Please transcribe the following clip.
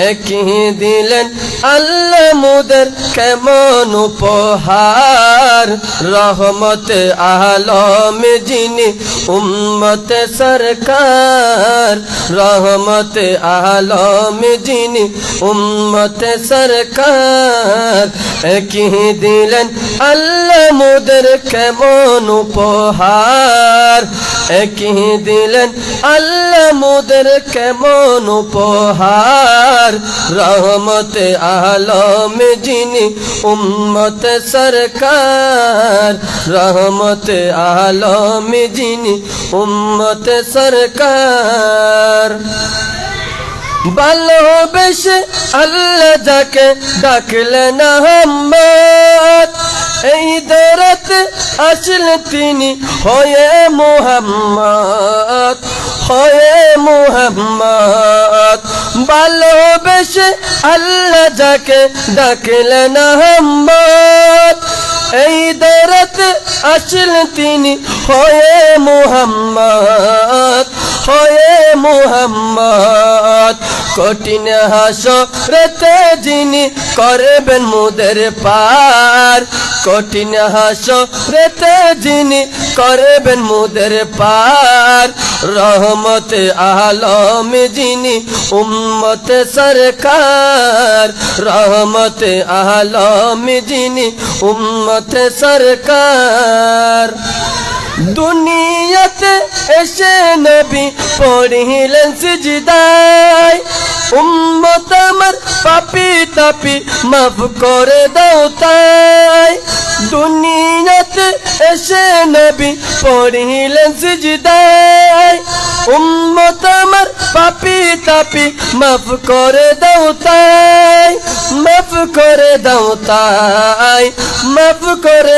একই দিলেন আল্লাহ মুদের কেমন উপহার রহমতে আলম যিনি উম্মতে সরকার রহমতে আলম যিনি উম্মতে সরকার একই দিলেন আল্লাহ মুদের কেমন উপহার একই দিলেন আল্লাহ মুদের কেমন উপহার রহমতে আলম যিনি উম্মতে সরকার রহমতে আলম যিনি উম্মতে সরকার ভালোবেসে আল্লাহ যাকে ডাকলেন আহমদ এই দরাতে আসলেন তিনি হয়ে মুহাম্মদ হয়ে মুহাম্মদ ভালোবেসে আল্লাহ যাকে ডাকলেন আহমদ এই দরাতে আসলেন তিনি হয়ে মুহাম্মদ হয়ে মুহাম্মদ কঠিন হাসরেতে যিনি করবেন মুদের পার কঠিন হাসরেতে যিনি করবেন মুদের পার রহমতে আলম যিনি উম্মতে সরকার রহমতে আলম যিনি উম্মতে সরকার দুনিয়াতে এসে নবী পড়িলেন সিজদায় উম্মত আমার পাপী তাপী মাফ করে দাও তাই দুনিয়াতে এসে নবী পড়িলেন সিজদায় উম্মত আমার পাপী তাপী মাফ করে দাও তাই মাফ করে দাও তাই মাফ করে